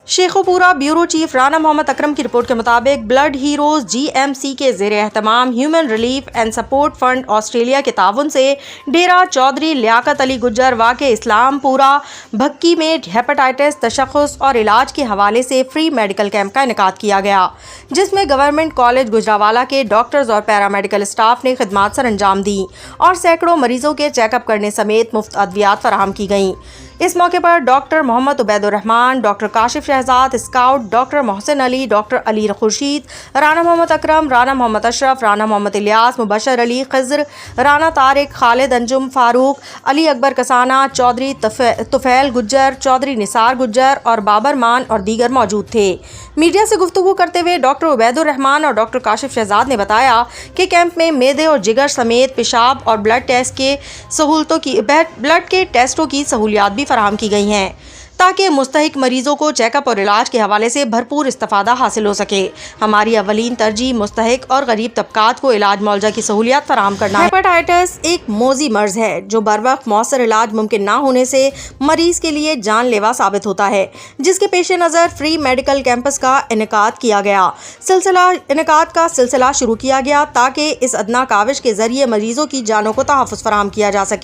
Shekhopura bureau chief Rana Mohammad Akram की report के मुताबिक ब्लड हीरोज GMC के ज़ेर एहतमाम human relief and support fund Australia के ताउन से डेरा चौधरी लियाकत अली गुज्जर वाक़े इस्लामपुरा भक्की में हेपेटाइटिस तशख़्ख़ुस और इलाज के हवाले से फ्री मेडिकल कैंप का इनेकाद किया गया, जिसमें गवर्नमेंट कॉलेज गुजरावाला के डॉक्टर्स और पैरामेडिकल स्टाफ ने खिदमात सर अंजाम दी और सैकड़ों मरीजों के चेकअप करने समेत मुफ्त अद्वियात फराहम की गईं। इस मौके पर doctor Mohammad Ubaidur Rehman, doctor Kashif Shahzad, scout doctor Mohsin Ali, doctor Ali Khurshid, Rana Mohammad Akram, Rana Mohammad Ashraf, Rana Mohammad Ilyas, Mubashar Ali, Khizar, Rana Tariq, Khalid Anjum Farooq, Ali Akbar Kasana, Chaudhry Tufail Gujjar, Chaudhry Nisar Gujjar और बाबर मान और दीगर मौजूद थे। मीडिया से गुफ्तगू करते हुए डॉक्टर उबैदुर रहमान और डॉक्टर काशिफ शहजाद ने बताया कि कैंप में मेदे और जिगर समेत पेशाब और ब्लड के टेस्टों की सहूलियात भी फराहम की गई हैं, ताकि मुस्तहिक मरीजों को चेकअप और इलाज के हवाले से भरपूर इस्तिफादा हासिल हो सके। हमारी अवलीन तरजीह मुस्तहिक और गरीब तबकात को इलाज मुआवजा की सहूलियात फराहम करना है। हेपेटाइटिस एक मोजी मर्ज है जो बर वक्त मौसर इलाज मुमकिन ना होने से मरीज के लिए जानलेवा साबित होता है, जिसके पेश नज़र फ्री मेडिकल कैंपस का इनेकाद किया गया। इनेकाद का सिलसिला शुरू किया गया ताकि इस अदना काविश के जरिए मरीजों की जानों को तहफ़्फ़ुज़ फराहम किया जा सके।